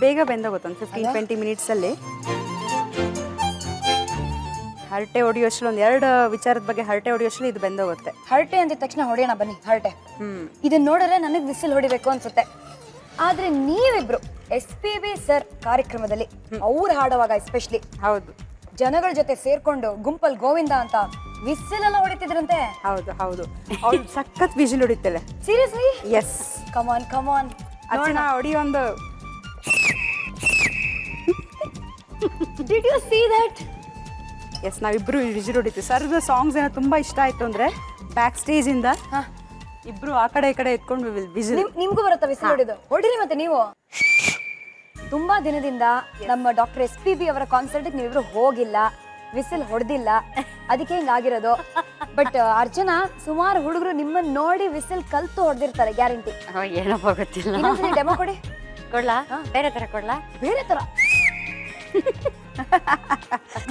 ಬೇಗ ಬೆಂದೋಗುತ್ತೆ ಒಂದು 15-20 ಮಿನಿಟ್ಸಲ್ಲಿ. ಹರಟೆ ಹೊಡಿಯೋಷ್ಟ್ರಲ್ಲಿ ಒಂದು 2 ವಿಚಾರದ ಬಗ್ಗೆ ಹರಟೆ ಹೊಡಿಯೋಷ್ಟ್ರಲ್ಲಿ ಇದು ಬೆಂದೋಗುತ್ತೆ. ಹರಟೆ ಅಂದಿದ ತಕ್ಷಣ ಹೊಡೆಯೋಣ ಬನ್ನಿ ಹರಟೆ. ಇದನ್ನ ನೋಡಿದ್ರೆ ನನಗೆ ವಿಸಿಲ್ ಹೊಡಿಬೇಕು ಅನ್ಸುತ್ತೆ. ಆದ್ರೆ ನೀವಿಬ್ರು SPB ಸರ್ ಕಾರ್ಯಕ್ರಮದಲ್ಲಿ ಅವ್ರು ಹಾಡುವಾಗ ಎಸ್ಪೆಷಲಿ ಹೌದು, ಜನಗಳ ಜೊತೆ ಸೇರ್ಕೊಂಡು ಗುಂಪಲ್ ಗೋವಿಂದ ಅಂತ ವಿಸಿಲ್ ಎಲ್ಲ ಹೊಡಿತಿದ್ರಂತೆ. ಹೌದು ಹೌದು, ಅವ್ಳು ಸಖತ್ ವಿಜಿಲ್ ಹೊಡಿತಾಳೆ. Seriously? Yes. Come on come on Archana ಹೊಡಿ ಒಂದು. Did you see that? Yes, ನಾವಿಬ್ರು ವಿಜಿಲ್ ಹೊಡಿತೀವಿ. ಸರ್ದು ಸಾಂಗ್ಸ್ ಏನೋ ತುಂಬಾ ಇಷ್ಟ ಆಯ್ತು ಅಂದ್ರೆ ಬ್ಯಾಕ್ ಸ್ಟೇಜ್ ಇಂದ ಇಬ್ರು ಆ ಕಡೆ ಈ ಕಡೆ ಎತ್ಕೊಂಡು ವಿಜಿಲ್. ನಿಮ್ಗೂ ಬರುತ್ತಾ ವಿಸಿಲ್ ಹೊಡಿದು? ಹೊಡಿರಿ ಮತ್ತೆ ನೀವು. ತುಂಬಾ ದಿನದಿಂದ ನಮ್ಮ ಡಾಕ್ಟರ್ SPB ಅವರ ಕಾನ್ಸರ್ಟ್ ನೀವಿಬ್ರು ಹೋಗಿಲ್ಲ, ವಿಸಿಲ್ ಹೊಡೆದಿಲ್ಲ, ಅದಕ್ಕೆ ಹಿಂಗಾಗಿರೋದು. ಬಟ್ ಅರ್ಚನಾ, ಸುಮಾರು ಹುಡುಗರು ನಿಮ್ಮನ್ನ ನೋಡಿ ವಿಸಿಲ್ ಕಲ್ತು ಹೊಡೆದಿರ್ತಾರೆ ಗ್ಯಾರಂಟಿ. ಏನೋ ಗೊತ್ತಿಲ್ಲ. ಇನ್ನೊಂದ್ಸಲಿ ಡೆಮೋ ಕೊಡಿ. ಕೊಡ್ಲಾ? ಬೇರೆ ತರ ಕೊಡ್ಲಾ? ಬೇರೆ ತರ.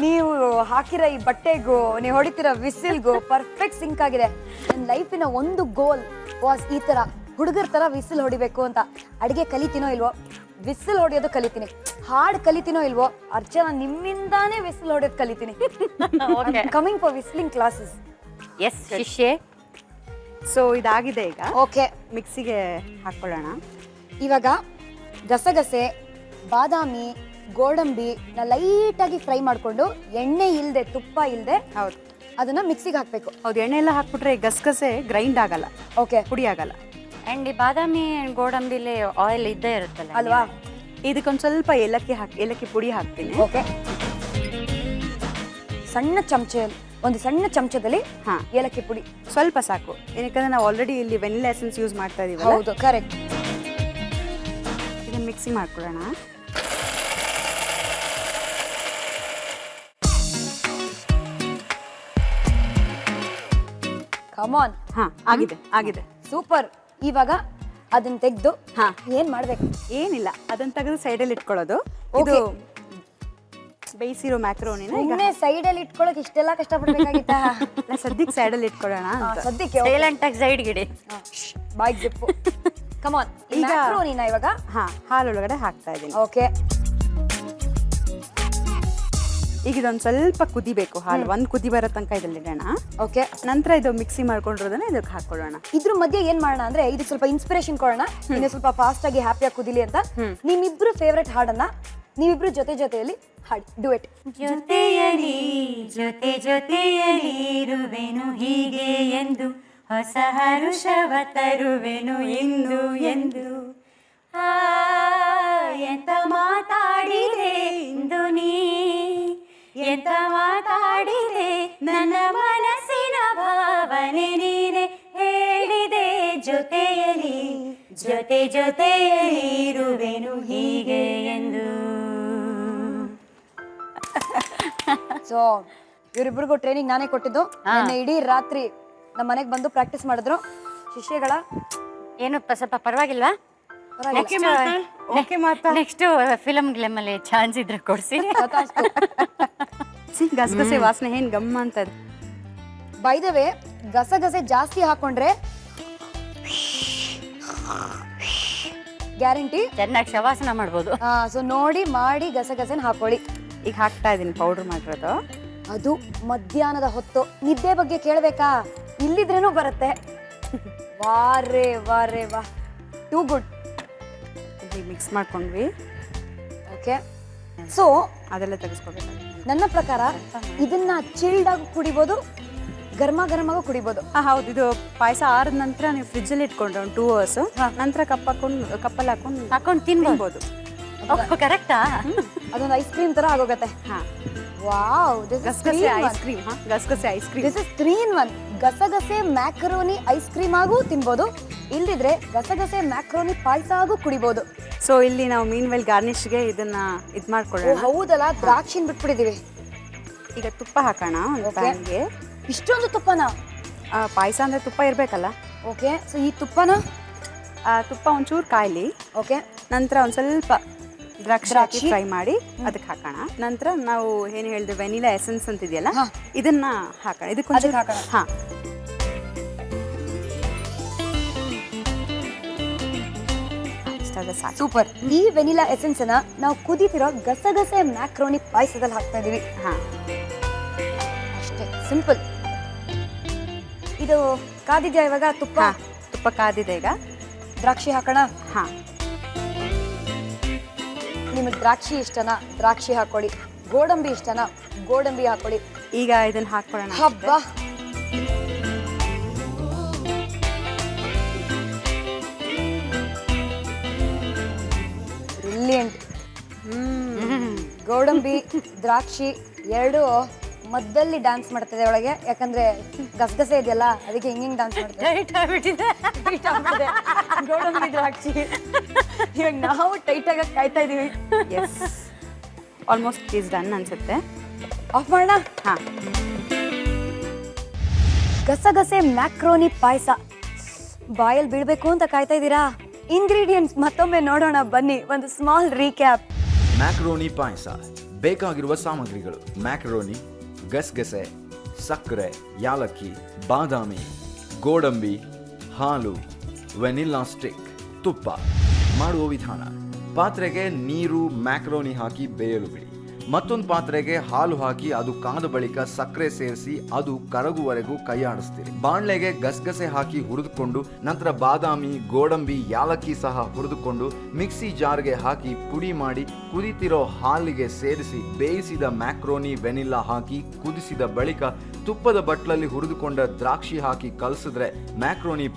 ನೀವು ಹಾಕಿರೋ ಈ ಬಟ್ಟೆಗೂ ನೀವು ಹೊಡಿತಿರೋ ವಿಸಿಲ್ಗೂ ಪರ್ಫೆಕ್ಟ್ ಸಿಂಕ್ ಆಗಿದೆ. ನನ್ನ ಲೈಫಿನ ಒಂದು ಗೋಲ್ ವಾಸ್ ಈ ತರ ಹುಡುಗರ ತರ ವಿಸಿಲ್ ಹೊಡಿಬೇಕು ಅಂತ. ಅಡಿಗೆ ಕಲಿತೀನೋ ಇಲ್ವೋ, ವಿಸಿಲ್ ಹೊಡಿಯೋದು ಕಲಿತೀನಿ. ಹಾಡ್ ಕಲಿತೀನೋ ಇಲ್ವೋ, ಅರ್ಚನಾ ನಿಮ್ಮಿಂದಾನೇ ವಿಸಿಲ್ ಹೊಡಿಯೋದು ಕಲಿತೀನಿ. Coming for whistling classes. Yes ಶಿಷ್ಯೆ. ಸೊ ಇದಾಗಿದೆ ಈಗ. ಓಕೆ, ಮಿಕ್ಸಿಗೆ ಹಾಕೊಳ್ಳೋಣ. ಇವಾಗ ಗಸಗಸೆ, ಬಾದಾಮಿ, ಗೋಡಂಬಿ ಲೈಟ್ ಆಗಿ ಫ್ರೈ ಮಾಡ್ಕೊಂಡು ಎಣ್ಣೆ ಇಲ್ದೆ, ತುಪ್ಪ ಇಲ್ದೆ, ಹೌದು, ಅದನ್ನ ಮಿಕ್ಸಿಗೆ ಹಾಕ್ಬೇಕು. ಹೌದು, ಎಣ್ಣೆ ಎಲ್ಲ ಹಾಕ್ಬಿಟ್ರೆ ಗಸಗಸೆ ಗ್ರೈಂಡ್ ಆಗಲ್ಲ, ಓಕೆ, ಪುಡಿ ಆಗಲ್ಲ. ಅಂಡ್ ಈ ಬಾದಾಮಿ ಗೋಡಂಬಿಲಿ ಆಯಿಲ್ ಇದ್ದೇ ಇರುತ್ತಲ್ಲ ಅಲ್ವಾ? ಇದಕ್ಕೊಂದು ಸ್ವಲ್ಪ ಏಲಕ್ಕಿ ಪುಡಿ ಹಾಕ್ತೀನಿ. ಓಕೆ, ಒಂದು ಸಣ್ಣ ಚಮಚದಲ್ಲಿ ಏಲಕ್ಕಿ ಪುಡಿ ಸ್ವಲ್ಪ ಸಾಕು. ಏನಕ್ಕೆ ನಾವು ಆಲ್ರೆಡಿ ಇಲ್ಲಿ ವೆನಿಲಾ ಎಸೆನ್ಸ್ ಯೂಸ್ ಮಾಡ್ತಾ ಇದೀವಿ. ಹೌದು, ಕರೆಕ್ಟ್. ಇದನ್ನ ಮಿಕ್ಸಿ ಮಾಡ್ಕೊಳ್ಳೋಣ. ಕಮಾನ್. ಆಗಿದೆ. ಸೂಪರ್. ಇವಾಗ ಅದನ್ನ ತೆಗೆದು ಏನ್ ಮಾಡ್ಬೇಕು? ಏನಿಲ್ಲ, ಅದನ್ನ ತೆಗೆದು ಸೈಡಲ್ಲಿ ಇಟ್ಕೊಳ್ಳೋದು. ಇದು ಬೇಯಿಸಿರೋ ಮ್ಯಾಕ್ರೋನಿನ ಸುಮ್ಮನೆ ಸೈಡಲ್ಲಿ ಇಟ್ಕೊಳ್ಳೋಕೆ ಇಷ್ಟೆಲ್ಲ ಕಷ್ಟಪಡ್ಬೇಕಾಗಿತ್ತಾ? ಸದ್ಯಕ್ಕೆ ಸೈಡಲ್ಲಿ ಇಟ್ಕೊಳ್ಳೋಣ. ಸದ್ಯಕ್ಕೆ ಸೈಲೆಂಟ್ ಆಗಿ ಸೈಡ್ ಗಿಡಿ. ಬಾಯ್ ಜಿಪ್ಪು. ಕಮಾನ್. ಈಗ ಮ್ಯಾಕ್ರೋನಿನ ಇವಾಗ ಹಾಲೊಳಗಡೆ ಹಾಕ್ತಾ ಇದ್ದೀನಿ. ಓಕೆ, ಈಗ ಇದೊಂದು ಸ್ವಲ್ಪ ಕುದಿಬೇಕು. ಹಾಲು ಒಂದು ಕುದಿ ಬರೋ ತನಕ ಇದ್ರಲ್ಲಿ ಇಡೋಣ. ಓಕೆ, ನಂತರ ಇದು ಮಿಕ್ಸಿ ಮಾಡ್ಕೊಂಡಿರೋದನ್ನ ಇದಕ್ಕೆ ಹಾಕೊಳ್ಳೋಣ. ಇದ್ರ ಮಧ್ಯೆ ಏನ್ ಮಾಡೋಣ ಅಂದ್ರೆ ಇದಕ್ಕೆ ಸ್ವಲ್ಪ ಇನ್ಸ್ಪಿರೇಷನ್ ಕೊಡೋಣ, ಇನ್ನು ಸ್ವಲ್ಪ ಫಾಸ್ಟ್ ಆಗಿ ಹ್ಯಾಪಿಯಾಗಿ ಕುದಿಲಿ ಅಂತ. ನಿಮ್ಮಿಬ್ರು ಫೇವ್ರೆಟ್ ಹಾಡನ್ನ ನೀವಿಬ್ರು ಜೊತೆಯಲ್ಲಿ ಹಾಡಿ. Do it. ಜೊತೆಯಲಿ ಜೊತೆಯಲಿರುವೆನು ಹೀಗೆ ಎಂದು, ಹೊಸ ಹರುಷವ ತರುವೆನು ಎಂದು ಎಂದು. ಎಂತ ಮಾತಾಡಿದೆ ಇಂದು ನೀ, ಎಂತ ಮಾತಾಡಿದೆ ನನ್ನ ಮನಸ್ಸಿನ ಭಾವನೆ ನೀನೆ ಹೇಳಿದೆ. ಜೊತೆಯಲಿ ಜೊತೆಯಲಿರುವೆನು ಹೀಗೆ ಎಂದು. ಸೊ ಇವರಿಬ್ರಿಗೂ ಟ್ರೈನಿಂಗ್ ನಾನೇ ಕೊಟ್ಟಿದ್ದು. ನನ್ನ ಇಡೀ ರಾತ್ರಿ ನಮ್ಮ ಮನೆಗೆ ಬಂದು ಪ್ರಾಕ್ಟೀಸ್ ಮಾಡಿದ್ರು ಶಿಷ್ಯಗಳ. ಏನು ಸ್ವಲ್ಪ ಪರವಾಗಿಲ್ವಾ? ನೆಕ್ಸ್ಟ್ ಫಿಲಮ್ ಗ್ಲೆಮಲ್ಲಿ ಚಾನ್ಸ್ ಇದ್ರೆ ಕೊಡ್ಸಿ. ಗಸಗಸೆ ವಾಸನೆ ಏನ್ ಗಮ್ಮ ಅಂತ. ಬೈ ದ ವೇ, ಗಸಗಸೆ ಜಾಸ್ತಿ ಹಾಕೊಂಡ್ರೆ ಗ್ಯಾರಂಟಿ ಚೆನ್ನಾಗಿ ಶವಾಸನ ಮಾಡ್ಬೋದು. ಸೊ ನೋಡಿ ಮಾಡಿ ಗಸಗಸೆನ ಹಾಕೊಳ್ಳಿ. ಈಗ ಹಾಕ್ತಾ ಇದೀನಿ ಪೌಡರ್ ಮಾಡಿರೋದು. ಅದು ಮಧ್ಯಾಹ್ನದ ಹೊತ್ತು ನಿದ್ದೆ ಬಗ್ಗೆ ಕೇಳ್ಬೇಕಾ? ಇಲ್ಲಿದ್ರೇನು ಬರುತ್ತೆ. ವಾರೇ ಟೂ ಗುಡ್. ಮಿಕ್ಸ್ ಮಾಡ್ಕೊಂಡ್ವಿ. ಓಕೆ, ಸೊ ಅದೆಲ್ಲ ತೆಗೆಸ್ಕೋಬೇಕು. ನನ್ನ ಪ್ರಕಾರ ಇದನ್ನ ಚಿಲ್ಡ್ ಆಗಿ ಕುಡಿಬೋದು, ಗರ್ಮಾಗೂ ಕುಡಿಬೋದು. ಹೌದು, ಇದು ಪಾಯಸ ಆರಿದ ನಂತರ ನೀವು ಫ್ರಿಜ್ಜಲ್ಲಿ ಇಟ್ಕೊಂಡ್ರೆ ಒಂದು 2 ಅವರ್ಸ್ ನಂತರ ಕಪ್ಪಲ್ಲಿ ಹಾಕೊಂಡು ತಿನ್ಬೋದು. ಕರೆಕ್ಟಾ? ಅದೊಂದು ಐಸ್ ಕ್ರೀಮ್ ತರ ಆಗೋಗತ್ತೆ. ವಾವ್, ಗಸಗಸೆ ice cream. This is 3 in 1. ಗಸಗಸೆ ಮ್ಯಾಕರೋನಿ ಐಸ್ ಕ್ರೀಮ್ ಆಗೂ ತಿನ್ಬೋದು, ಇಲ್ದಿದ್ರೆ ಗಸಗಸೆ ಮ್ಯಾಕ್ರೋನಿ ಪಾಯಸ ಆಗೂ ಕುಡಿಬೋದು. ಸೊ ಇಲ್ಲಿ ನಾವು ಮೀನ್ ವೆಲ್ ಗಾರ್ನಿಶ್ಗೆ ಇದನ್ನ ಮಾಡ್ಕೊಳ್ಳೋಣ. ಹೌದಲ್ಲ, ದ್ರಾಕ್ಷಿನ ಬಿಟ್ಬಿಟ್ಟಿದೀವಿ. ಈಗ ತುಪ್ಪ ಹಾಕೋಣ ಒಂದು ಪ್ಯಾನ್ಗೆ. ಇಷ್ಟೊಂದು ತುಪ್ಪನ? ಪಾಯಸ ಅಂದ್ರೆ ತುಪ್ಪ ಇರ್ಬೇಕಲ್ಲ. ಓಕೆ, ಸೊ ಈ ತುಪ್ಪ ಒಂಚೂರು ಕಾಯ್ಲಿ. ಓಕೆ, ನಂತರ ಒಂದು ಸ್ವಲ್ಪ ದ್ರಾಕ್ಷಿ ಫ್ರೈ ಮಾಡಿ ಅದಕ್ಕೆ ಹಾಕೋಣ. ನಂತರ ನಾವು ಏನು ಹೇಳಿದ್ವಿ ವೆನಿಲಾ ಎಸೆನ್ಸ್ ಅಂತ ಇದೆಯಲ್ಲ, ಇದನ್ನ ಹಾಕೋಣ. ಇದಕ್ಕೆ ಹಾಕೋಣ. ಇಷ್ಟಾದರೆ ಸಾಕು. ಸೂಪರ್. ಈ ವೆನಿಲಾ ಎಸೆನ್ಸ್ ಅನ್ನ ನಾವು ಕುದೀತಿರೋ ಗಸಗಸೆ ಮ್ಯಾಕ್ರೋನಿ ಪಾಯಸದಲ್ಲಿ ಹಾಕ್ತಾ ಇದೀವಿ. ಹಾಂ, ಅಷ್ಟೇ, ಸಿಂಪಲ್. ಇದು ಕಾದಿದ್ಯಾ ಇವಾಗ? ತುಪ್ಪ ತುಪ್ಪ ಕಾದಿದೆ. ಈಗ ದ್ರಾಕ್ಷಿ ಹಾಕೋಣ. ಹಾಂ, ನಿಮಗೆ ದ್ರಾಕ್ಷಿ ಇಷ್ಟನಾ? ದ್ರಾಕ್ಷಿ ಹಾಕೊಳ್ಳಿ. ಗೋಡಂಬಿ ಇಷ್ಟನಾ? ಗೋಡಂಬಿ ಹಾಕೊಳ್ಳಿ. ಈಗ ಇದನ್ನ ಹಾಕ್ಕೊಳ್ಳೋಣ. ಹಬ್ಬ. ಬ್ರಿಲಿಯಂಟ್. ಗೋಡಂಬಿ ದ್ರಾಕ್ಷಿ ಎರಡು ಮಧ್ಯದಲ್ಲಿ ಡ್ಯಾನ್ಸ್ ಮಾಡ್ತಿದೆ ಒಳಗೆ, ಯಾಕಂದ್ರೆ ಗಸಗಸೆ ಇದೆಯಲ್ಲ, ಅದಕ್ಕೆ ಹಿಂಗಿಂಗ್ ಡ್ಯಾನ್ಸ್ ಮಾಡ್ತಾರೆ. ಗೋಡಂಬಿ ದ್ರಾಕ್ಷಿ ಇವಾಗ ನಾವು ಟೈಟ್ ಆಗಿ ಕಾಯ್ತಾ ಇದೀವಿ. ಎಸ್, ಆಲ್ಮೋಸ್ಟ್ ಈಸ್ ಡನ್ ಅನ್ಸುತ್ತೆ. ಆಫ್ ಮಾಡೋಣ. ಹಾಂ, ಗಸಗಸೆ ಮ್ಯಾಕ್ರೋನಿ ಪಾಯಸ ಬಾಯಲ್ಲಿ ಬೀಳ್ಬೇಕು ಅಂತ ಕಾಯ್ತಾ ಇದ್ದೀರಾ? ಇಂಗ್ರೀಡಿಯೆಂಟ್ಸ್ ಮತ್ತೊಮ್ಮೆ ನೋಡೋಣ ಬನ್ನಿ. ಒಂದು ಸ್ಮಾಲ್ ರೀಕ್ಯಾಪ್. ಮ್ಯಾಕ್ರೋನಿ ಪಾಯಸ ಬೇಕಾಗಿರುವ ಸಾಮಗ್ರಿಗಳು: ಮ್ಯಾಕ್ರೋನಿ, ಗಸಗಸೆ, ಸಕ್ಕರೆ, ಯಾಲಕ್ಕಿ, ಬಾದಾಮಿ, ಗೋಡಂಬಿ, ಹಾಲು, ವೆನಿಲ್ಲಾ ಸ್ಟಿಕ್, ತುಪ್ಪ. ಮಾಡುವ ವಿಧಾನ: ಪಾತ್ರೆಗೆ ನೀರು, ಮ್ಯಾಕ್ರೋನಿ ಹಾಕಿ ಬೇಯಲು ಬಿಡಿ. ಮತ್ತೊಂದು ಪಾತ್ರೆಗೆ ಹಾಲು ಹಾಕಿ ಅದು ಕಾದ ಬಳಿಕ ಸಕ್ಕರೆ ಸೇರಿಸಿ ಅದು ಕರಗುವರೆಗೂ ಕೈಯಾಡಿಸ್ತೀರಿ. ಬಾಣಲೆಗೆ ಗಸಗಸೆ ಹಾಕಿ ಹುರಿದುಕೊಂಡು ನಂತರ ಬಾದಾಮಿ, ಗೋಡಂಬಿ, ಯಾಲಕ್ಕಿ ಸಹ ಹುರಿದುಕೊಂಡು ಮಿಕ್ಸಿ ಜಾರ್ಗೆ ಹಾಕಿ ಪುಡಿ ಮಾಡಿ ಕುದಿತಿರೋ ಹಾಲಿಗೆ ಸೇರಿಸಿ ಬೇಯಿಸಿದ ಮ್ಯಾಕ್ರೋನಿ, ವೆನಿಲ್ಲಾ ಹಾಕಿ ಕುದಿಸಿದ ಬಳಿಕ ತುಪ್ಪದ ಬಟ್ಲಲ್ಲಿ ಹುರಿದುಕೊಂಡ ದ್ರಾಕ್ಷಿ ಹಾಕಿ ಕಲಸಿದ್ರೆ ಮ್ಯಾಕ್ರೋನಿ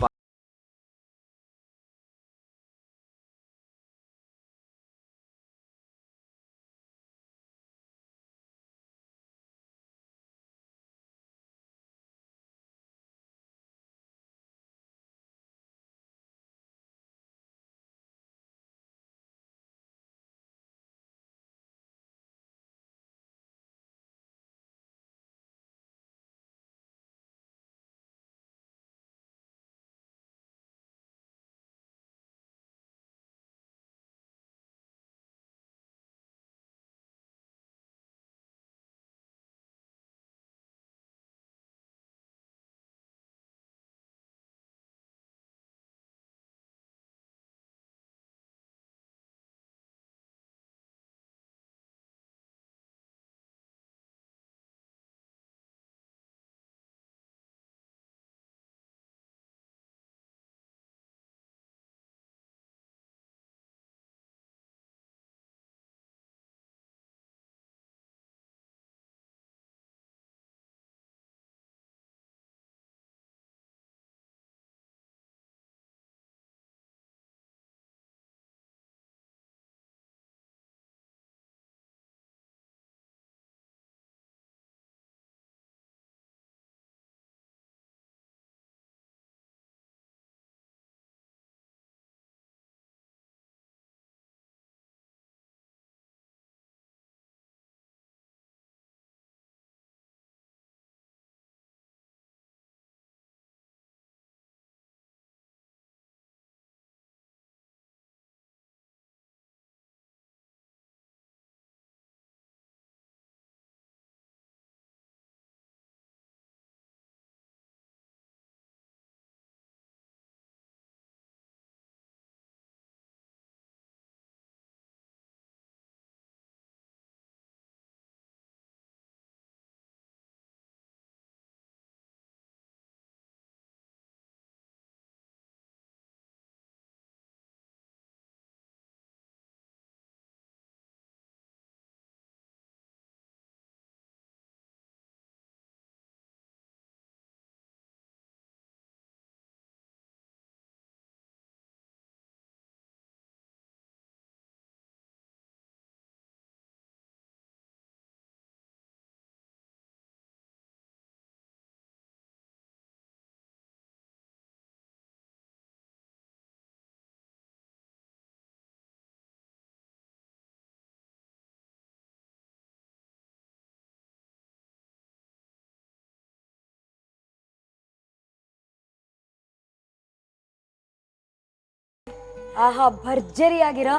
ಆಹಾ, ಭರ್ಜರಿಯಾಗಿರೋ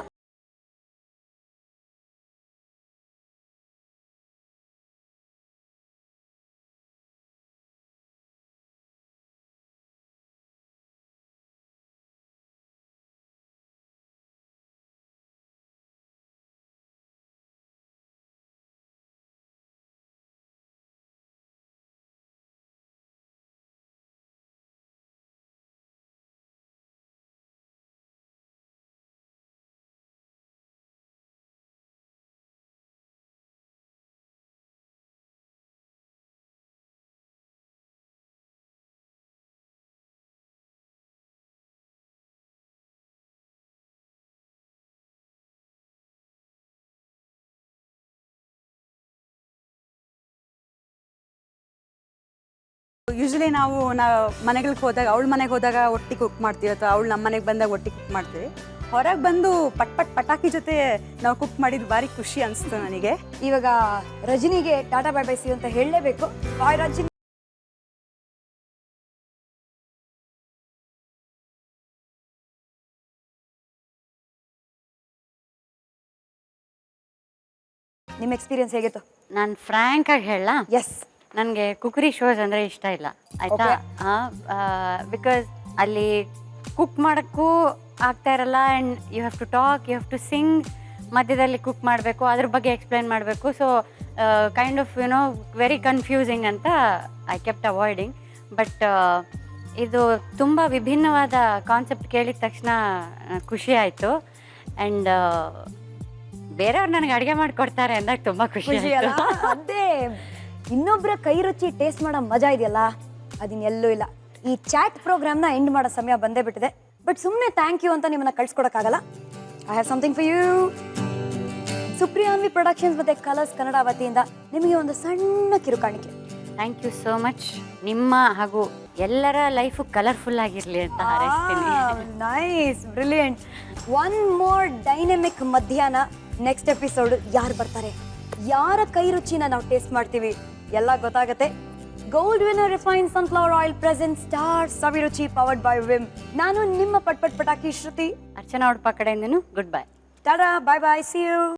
ಯೂಶಲಿ ನಾವು ಮನೆಗಳಿಗೆ ಹೋದಾಗ ಅವಳ ಮನೆಗೆ ಹೋದಾಗ ಒಟ್ಟಿಗೆ ಕುಕ್ ಮಾಡ್ತೀವಿ ಅಥವಾ ಅವಳು ನಮ್ಮ ಮನೆಗೆ ಬಂದಾಗ ಒಟ್ಟಿಗೆ ಕುಕ್ ಮಾಡ್ತೀವಿ. ಹೊರಗೆ ಬಂದು ಪಟಾಕಿ ಜೊತೆ ನಾವು ಕುಕ್ ಮಾಡಿದ್ದು ಭಾರಿ ಖುಷಿ ಅನಿಸ್ತು ನನಗೆ. ಇವಾಗ ರಜನಿಗೆ ಟಾಟಾ ಬೈ ಬೈ ಸಿ ಅಂತ ಹೇಳಲೇಬೇಕು. ಬಾಯ್ ರಜನಿ. ನಿಮ್ಮ ಎಕ್ಸ್ಪೀರಿಯನ್ಸ್ ಹೇಗಿತ್ತು? ನಾನು ಫ್ರ್ಯಾಂಕ್ ಆಗಿ ಹೇಳ, ಎಸ್, ನನಗೆ ಕುಕರಿ ಶೋಸ್ ಅಂದರೆ ಇಷ್ಟ ಇಲ್ಲ ಆಯಿತಾ. ಬಿಕಾಸ್ ಅಲ್ಲಿ ಕುಕ್ ಮಾಡೋಕ್ಕೂ ಆಗ್ತಾ ಇರಲ್ಲ. And you have to talk, you have to sing, ಮಧ್ಯದಲ್ಲಿ ಕುಕ್ ಮಾಡಬೇಕು, ಅದ್ರ ಬಗ್ಗೆ ಎಕ್ಸ್ಪ್ಲೈನ್ ಮಾಡಬೇಕು. So kind of very confusing ಅಂತ ಐ ಕೆಪ್ಟ್ ಅವಾಯ್ಡಿಂಗ್. ಬಟ್ ಇದು ತುಂಬ ವಿಭಿನ್ನವಾದ ಕಾನ್ಸೆಪ್ಟ್ ಕೇಳಿದ ತಕ್ಷಣ ಖುಷಿ ಆಯಿತು. ಆ್ಯಂಡ್ ಬೇರೆಯವ್ರು ನನಗೆ ಅಡುಗೆ ಮಾಡಿಕೊಡ್ತಾರೆ ಅಂದಾಗ ತುಂಬ ಖುಷಿ ಅಲ್ಲ? ಆಯಿತು. ಅದೇ ಇನ್ನೊಬ್ಬರ ಕೈ ರುಚಿ ಟೇಸ್ಟ್ ಮಾಡೋ ಮಜಾ ಇದೆಯಲ್ಲ, ಅದಿನ್ನೆಲ್ಲೂ ಇಲ್ಲ. ಈ ಚಾಟ್ ಪ್ರೋಗ್ರಾಮ್ನ ಎಂಡ್ ಮಾಡೋ ಸಮಯ ಬಂದೇ ಬಿಟ್ಟಿದೆ. ಬಟ್ ಸುಮ್ಮನೆ ಥ್ಯಾಂಕ್ ಯು ಅಂತ ನಿಮ್ಮನ್ನ ಕಳ್ಸ್ಕೊಡಕ್ಕಾಗಲ್ಲ. I have something for you. Supriyanvi productions ಮತ್ತು ಕಲರ್ಸ್ ಕನ್ನಡ ವತಿಯಿಂದ ನಿಮಗೆ ಒಂದು ಸಣ್ಣ ಕಿರುಕಾಣಿಕೆ. Thank you so much. ನಿಮ್ಮ ಹಾಗೂ ಎಲ್ಲರ ಲೈಫು ಕಲರ್ಫುಲ್ ಆಗಿರಲಿ ಅಂತ ಹಾರೈಸ್ತೀನಿ. Nice, brilliant. One more dynamic ಮಧ್ಯಾಹ್ನ. ನೆಕ್ಸ್ಟ್ ಎಪಿಸೋಡ್ ಯಾರು ಬರ್ತಾರೆ, ಯಾರ ಕೈ ರುಚಿನ ನಾವು ಟೇಸ್ಟ್ ಮಾಡ್ತೀವಿ ಎಲ್ಲ ಗೊತ್ತಾಗತ್ತೆ. Gold winner refined sunflower oil present star Saviruchi powered by Vim. ನಾನು ನಿಮ್ಮ ಪಟಾಕಿ ಶ್ರುತಿ. ಅರ್ಚನಾ ಉಡುಪ ಕಡೆಯಿಂದನೂ goodbye. Tata, bye bye, see you.